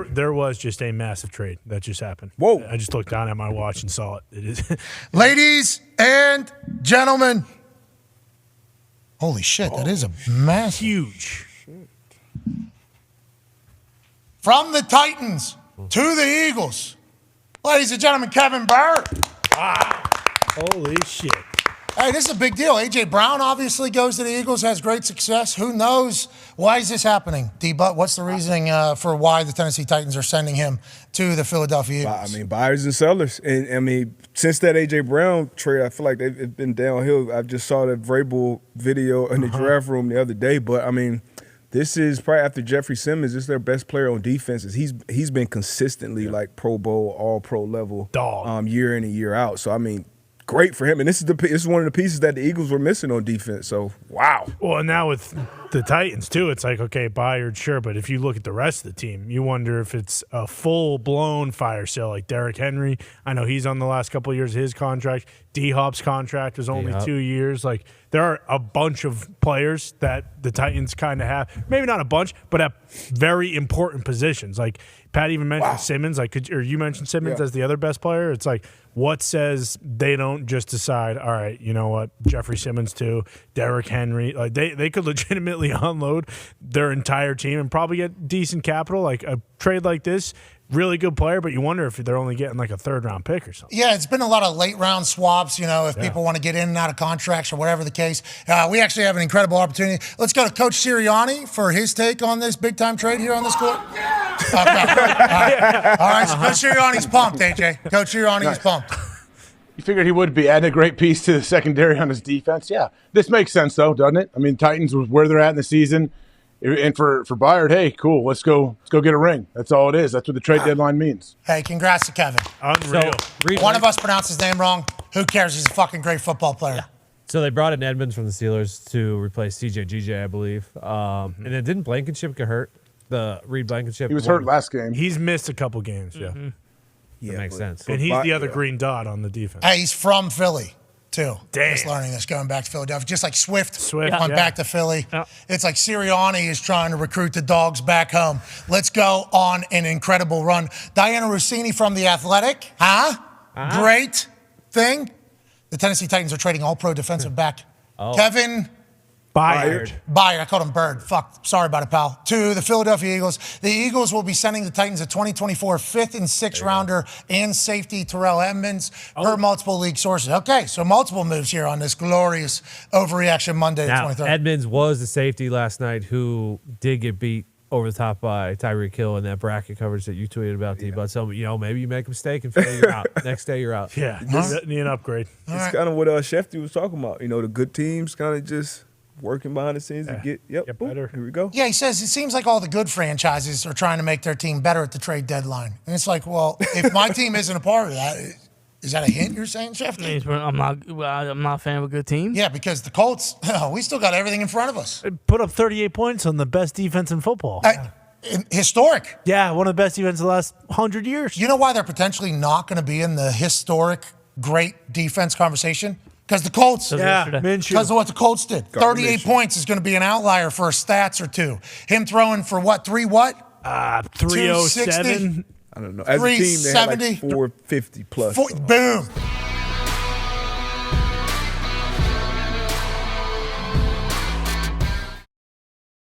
There was just a massive trade that just happened. Whoa. I just looked down at my watch and saw it. It is. Ladies and gentlemen. Holy shit, that is a massive. Huge. From the Titans to the Eagles. Ladies and gentlemen, Kevin Byard. Wow. Holy shit. Hey, this is a big deal. A.J. Brown obviously goes to the Eagles, has great success. Who knows? Why is this happening? D-Butt, what's the reasoning for why the Tennessee Titans are sending him to the Philadelphia Eagles? I mean, buyers and sellers. And, I mean, since that A.J. Brown trade, I feel like it's been downhill. I just saw that Vrabel video in the draft room the other day. But, I mean, this is probably after Jeffrey Simmons. This is their best player on defenses. He's been consistently like Pro Bowl, All-Pro level year in and year out. So, I mean, great for him. And this is one of the pieces that the Eagles were missing on defense. So, wow. Well, and now with the Titans, too, it's like, okay, Byard, sure. But if you look at the rest of the team, you wonder if it's a full-blown fire sale like Derrick Henry. I know he's on the last couple of years of his contract. D-Hop's contract was only 2 years. Like, there are a bunch of players that the Titans kind of have. Maybe not a bunch, but at very important positions. Like, Pat even mentioned Simmons. Or you mentioned Simmons as the other best player. It's like, what says they don't just decide, all right, you know what, Jeffrey Simmons too, Derrick Henry. Like, they could legitimately unload their entire team and probably get decent capital. Like, a trade like this, really good player, but you wonder if they're only getting like a third-round pick or something. Yeah, it's been a lot of late-round swaps, if people want to get in and out of contracts or whatever the case. We actually have an incredible opportunity. Let's go to Coach Sirianni for his take on this big-time trade here on this court. Okay. All right. So Coach Sirianni's pumped, AJ. Coach Sirianni's pumped. You figured he would be adding a great piece to the secondary on his defense. Yeah, this makes sense, though, doesn't it? I mean, Titans, where they're at in the season. And for Byard, hey, cool, let's go get a ring. That's all it is. That's what the trade deadline means. Hey, congrats to Kevin. Unreal. One of us pronounced his name wrong. Who cares? He's a fucking great football player. Yeah. So they brought in Edmonds from the Steelers to replace CJ, I believe. And then didn't Blankenship get hurt? The Reed Blankenship? He was hurt last game. He's missed a couple games, yeah. That makes sense. And he's the other green dot on the defense. Hey, he's from Philly, too. Damn. Just learning this, going back to Philadelphia. Just like Swift went back to Philly. Yeah. It's like Sirianni is trying to recruit the dogs back home. Let's go on an incredible run. Diana Rossini from The Athletic. Great thing. The Tennessee Titans are trading all-pro defensive back. Kevin Byard. I called him Bird. Fuck. Sorry about it, pal. To the Philadelphia Eagles. The Eagles will be sending the Titans a 2024 5th and 6th rounder and safety Terrell Edmonds per multiple league sources. Okay, so multiple moves here on this glorious Overreaction Monday the 23rd. Edmonds was the safety last night who did get beat over the top by Tyreek Hill in that bracket coverage that you tweeted about, D-Bud. So, maybe you make a mistake and fail, you're out. Next day, you're out. Yeah, need an upgrade. It's kind of what Shefty was talking about. The good teams kind of just working behind the scenes to get better. Here we go. Yeah, he says it seems like all the good franchises are trying to make their team better at the trade deadline. And it's like, well, if my team isn't a part of that, is that a hint you're saying, Shefty? I'm not a fan of a good team. Yeah, because the Colts, we still got everything in front of us. Put up 38 points on the best defense in football. Historic. Yeah, one of the best defenses the last 100 years. You know why they're potentially not going to be in the historic great defense conversation? Because the Colts, because of what the Colts did. 38 points is going to be an outlier for stats or two. Him throwing for what, 307? I don't know. As a team, they had like 450 plus. Boom.